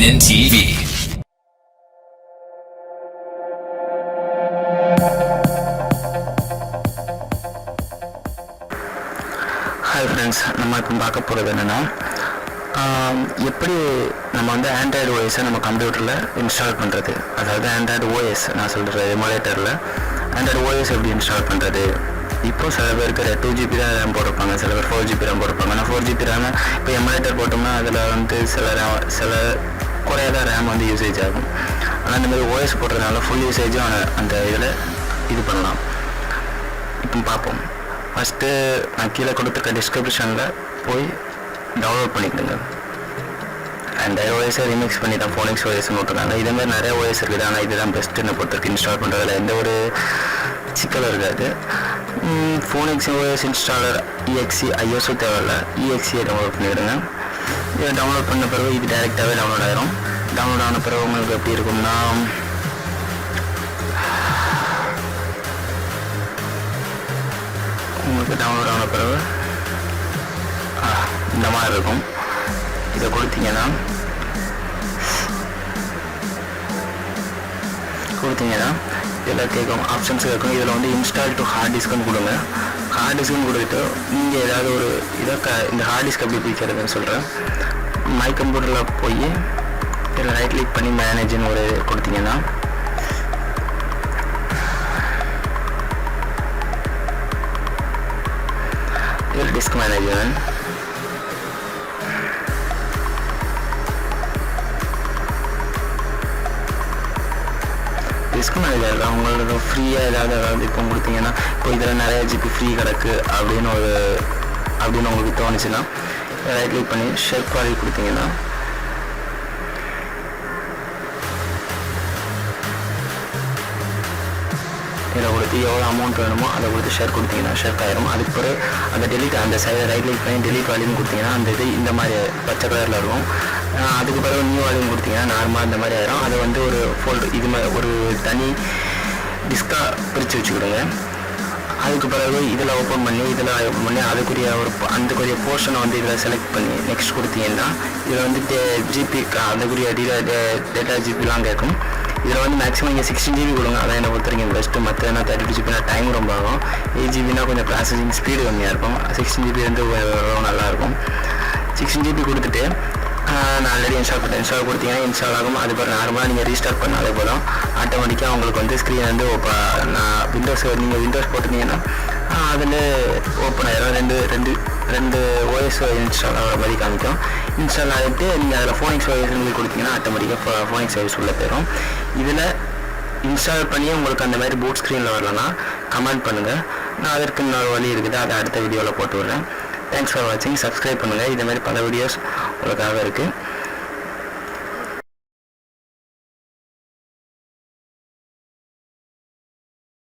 TV. Hi friends, நம்ம இப்போ பார்க்க போகிறது என்னென்னா எப்படி நம்ம வந்து ஆண்ட்ராய்டு ஓஎஸை நம்ம கம்ப்யூட்டரில் இன்ஸ்டால் பண்ணுறது. அதாவது ஆண்ட்ராய்டு ஓஎஸ் நான் சொல்கிற எமுலேட்டரில் ஆண்ட்ராய்டு ஓஎஸ் எப்படி இன்ஸ்டால் பண்ணுறது. இப்போது சில பேருக்கு 2GB தான் ரேம் போட்டிருப்பாங்க, சில பேர் 4GB ரேம் போட்டிருப்பாங்க. ஆனால் 4GB ரேம் இப்போ எமுலேட்டர் போட்டோம்னா அதில் வந்து சில குறையாத ரேம் வந்து யூசேஜ் ஆகும். ஆனால் இந்த மாதிரி ஓஎஸ் போடுறதுனால ஃபுல் யூசேஜும் அந்த இதில் இது பண்ணலாம். இப்போ பார்ப்போம். ஃபஸ்ட்டு நான் கீழே கொடுத்துருக்க டிஸ்கிரிப்ஷனில் போய் டவுன்லோட் பண்ணிக்கிடுங்க. அண்ட் ஓஎஸை ரிமிக்ஸ் பண்ணி தான் ஃபோனிக்ஸ் ஓஎஸ்ன்னு விட்டுருக்காங்க. இதேமாதிரி நிறைய ஓஎஸ் இருக்குது, ஆனால் இதுதான் பெஸ்ட்டுன்னு பொறுத்தவரைக்கும் இன்ஸ்டால் பண்ணுறதுல எந்த ஒரு சிக்கலும் இருக்காது. Phoenix OS installer EXE ISO தேவையில்லை, EXE டவுன்லோட் பண்ணிவிடுங்க. இதை டவுன்லோட் பண்ண பிறகு இது டைரெக்டாகவே டவுன்லோட் ஆகிரும். டவுன்லோட் ஆன பிறகு உங்களுக்கு எப்படி இருக்கும்னா உங்களுக்கு டவுன்லோட் ஆன பிறகு இந்த மாதிரி இருக்கும். இதை கொடுத்தீங்கன்னா இதில் கேட்கும் ஆப்ஷன்ஸ் இருக்கும். இதில் வந்து இன்ஸ்டால் டு ஹார்ட் டிஸ்க்குன்னு கொடுங்க. ஹார்ட் டிஸ்க்குன்னு கொடுத்துட்டு நீங்கள் ஏதாவது ஒரு இந்த ஹார்ட் டிஸ்க் எப்படி பிடிக்கிறதுன்னு சொல்கிறேன். மை கம்ப்யூட்டரில் போய் இதில் ரைட் கிளிக் பண்ணி மேனேஜ்னு ஒரு கொடுத்தீங்கன்னா இதில் டிஸ்க் மேனேஜர் அவங்களோட ஃப்ரீயாக ஏதாவது இப்போ கொடுத்தீங்கன்னா இப்போ இதில் நிறைய ஜிபி ஃப்ரீ கிடக்கு அப்படின்னு உங்களுக்கு தோணுச்சுன்னா ரைட் கிளிக் பண்ணி ஷேர் குவாலிட்டி கொடுத்தீங்கன்னா இதில் கொடுத்து எவ்வளோ அமௌண்ட் வேணுமோ அதை கொடுத்து ஷேர் கொடுத்தீங்கன்னா ஷேர் ஆயிரும். அதுக்கு பிறகு அந்த அந்த சைடை ரைட் கிளிக் பண்ணி டெலிட் வால்யூம் கொடுத்தீங்கன்னா அந்த இது இந்த மாதிரி பச்சை கலரில் இருக்கும். அதுக்கு பிறகு நியூ வால்யூம் கொடுத்தீங்கன்னா நார்மலாக இந்த மாதிரி ஆயிரும். அதை வந்து ஒரு ஃபோல்டர் இது மாதிரி ஒரு தனி டிஸ்காக பிரித்து வச்சுக்கிடுங்க. அதுக்கு பிறகு இதில் ஓப்பன் பண்ணி அதுக்குரிய போர்ஷனை வந்து இதில் செலக்ட் பண்ணி நெக்ஸ்ட் கொடுத்தீங்கன்னா இதில் வந்து ஜிபி அதுக்குரிய டேட்டா ஜிபிலாம் கேட்கும். இதில் வந்து மேக்ஸிமம் இங்கே 16GB கொடுங்க. அதான் என்னை பொறுத்தவரைக்கும் பெஸ்ட்டு. மற்ற 32GB டைம் ரொம்ப ஆகும். 8GB கொஞ்சம் ப்ராசஸிங் ஸ்பீடு கம்மியாக இருக்கும். 16GB வந்து நல்லாயிருக்கும். 16GB கொடுத்துட்டு நான் ஆல்ரெடி இன்ஸ்டால் கொடுத்தீங்கன்னா இன்ஸ்டால் ஆகும். அதுக்கப்புறம் நார்மலாக நீங்கள் ரீஸ்டார்ட் பண்ணாலே போதும். ஆட்டோமேட்டிக்காக உங்களுக்கு வந்து ஸ்க்ரீன் வந்து நீங்கள் விண்டோஸ் போட்டிருந்தீங்கன்னா அதில் ஓப்பன் ஆகிடும். ரெண்டு ஓஎஸ் இன்ஸ்டால் ஆகிற மாதிரி காமிக்கும். இன்ஸ்டால் ஆகிட்டு நீங்கள் அதில் ஃபோனிக்ஸ் ஓஎஸ் கொடுத்தீங்கன்னா ஆட்டோமேட்டிக்காக ஃபோனிக்ஸ் ஓஎஸ் உள்ளே போயிடும். இதில் இன்ஸ்டால் பண்ணி உங்களுக்கு அந்த மாதிரி பூட் ஸ்க்ரீனில் வரலன்னா கமெண்ட் பண்ணுங்கள். நான் அதற்கு இன்னொரு வழி இருக்குது, அதை அடுத்த வீடியோவில் போட்டு விடுறேன். தேங்க்ஸ் ஃபார் வாட்சிங். சப்ஸ்கிரைப் பண்ணுங்கள். இதே மாதிரி பல வீடியோஸ் உங்களுக்காக இருக்குது.